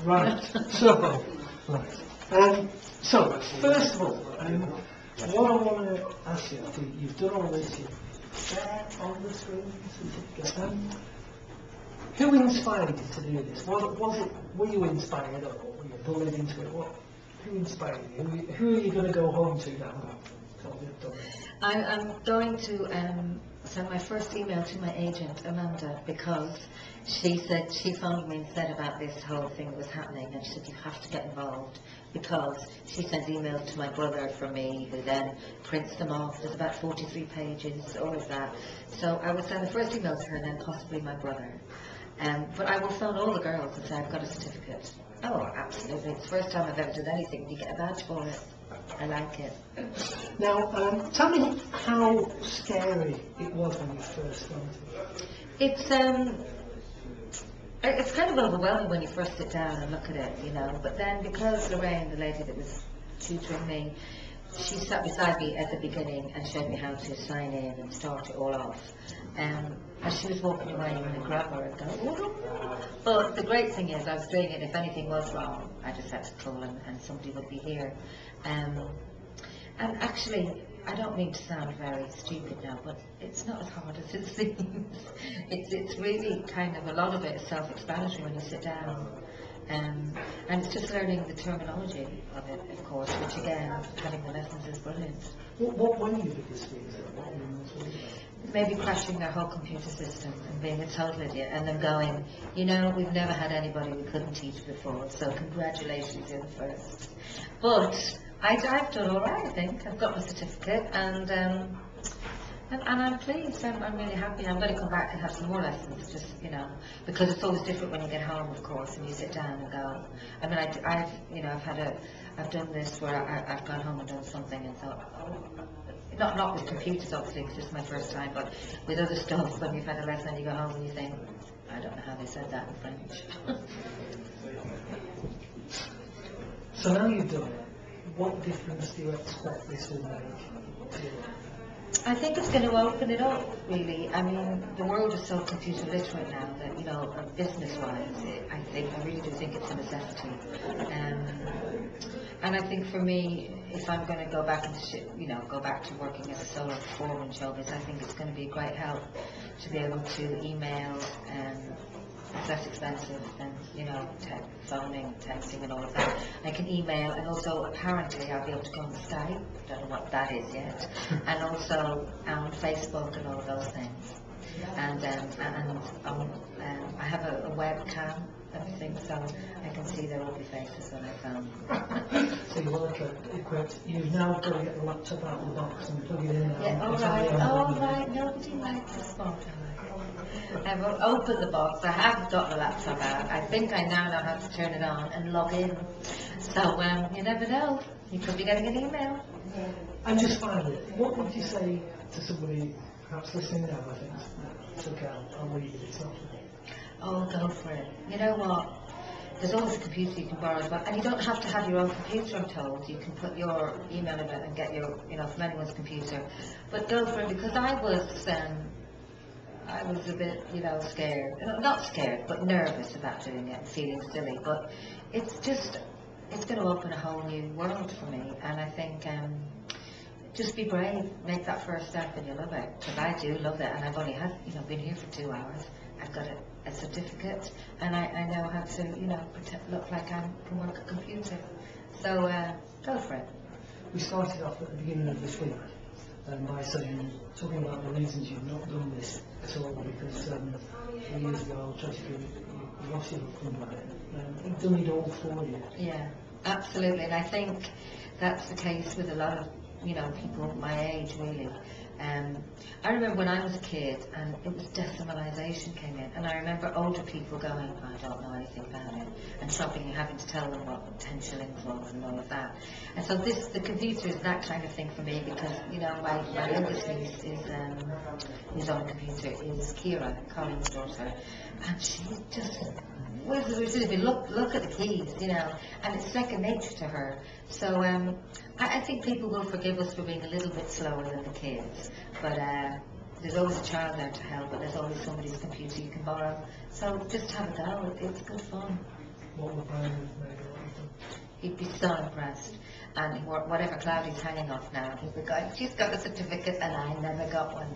Right. So first of all, what I want to ask you, after you've done all this, you're there on the screen, who inspired you to do this? Were you inspired, or were you bullied into it? Who inspired you? Who are you going to go home to now? I'm going to send my first email to my agent, Amanda, because she said, she phoned me and said about this whole thing that was happening, and she said, you have to get involved, because she sends emails to my brother from me, who then prints them off. There's about 43 pages, all of that. So I will send the first email to her, and then possibly my brother. But I will phone all the girls and say, I've got a certificate. Oh, absolutely. It's the first time I've ever done anything. You get a badge for it. I like it. Now, tell me how scary it was when you first started. It's kind of overwhelming when you first sit down and look at it, you know. But then, because Lorraine, the lady that was tutoring me, she sat beside me at the beginning and showed me how to sign in and start it all off. As she was walking away, I'm going to grab her and go, whoa. But the great thing is, I was doing it, if anything was wrong, I just had to call and somebody would be here. And actually, I don't mean to sound very stupid now, but it's not as hard as it seems. It's really kind of, a lot of it is self-explanatory when you sit down. And it's just learning the terminology of it, of course, which again, having the lessons is brilliant. What were your biggest fears? Maybe crashing their whole computer system and being a total idiot, and then going, you know, we've never had anybody we couldn't teach before, so congratulations, you're the first. But I've done all right, I think. I've got my certificate, and I'm pleased. I'm really happy. I'm going to come back and have some more lessons, just, you know, because it's always different when you get home, of course, and you sit down and go. I mean, I've done this where I've gone home and done something and thought, oh, not with computers, obviously, because it's my first time, but with other stuff, when you've had a lesson and you go home and you think, I don't know how they said that in French. So now you've done it, what difference do you expect this will make to you? I think it's going to open it up, really. I mean, the world is so computer literate now that, you know, business-wise, I really do think it's a necessity. And I think for me, if I'm going to go back into, go back to working as a solo performer in showbiz, I think it's going to be a great help to be able to email, it's less expensive than, phoning, texting and all of that. I can email, and also apparently I'll be able to go on Skype, don't know what that is yet, and also on Facebook and all of those things. And I have a webcam, everything, so I can see their ugly faces when I phone. So you are equipped. You've now got to get the laptop out of the box and plug it in. Yeah, all right, nobody likes the spot. I've opened the box, I haven't got the laptop out. I think I now know how to turn it on and log in. So you never know, you could be getting an email. And just finally, what would you say to somebody perhaps listening now, I think, took out, I'll leave it, it's not for me? Oh, go for it. You know what? There's always a computer you can borrow as well, and you don't have to have your own computer, I'm told. You can put your email in it and get your, from anyone's computer. But go for it, because I was a bit, scared. Not scared, but nervous about doing it and feeling silly. But it's going to open a whole new world for me, and I think just be brave, make that first step, and you'll love it. Because I do love it, and I've only had, been here for 2 hours. I've got a certificate, and I know how to, look like I can work a computer. So go for it. We started off at the beginning of this week by talking about the reasons you've not done this at all, because 3 years ago, tragically, you lost your husband by it. You've done it all for you. Yeah, absolutely, and I think that's the case with a lot of, people my age, really. I remember when I was a kid and it was decimalisation came in, and I remember older people going, I don't know anything about it, and stopping and having to tell them what 10 shillings was and all of that. And so the computer is that kind of thing for me, because my youngest niece who's on the computer is Kira, Colin's daughter, and she just look at the keys, and it's second nature to her. So I think people will forgive us for being a little bit slower than the kids, but there's always a child there to help, and there's always somebody's computer you can borrow. So just have a go. It's good fun. What would Brian have made a lot of them? He'd be so impressed. And whatever cloud he's hanging off now, he'd be going, she's got a certificate and I never got one.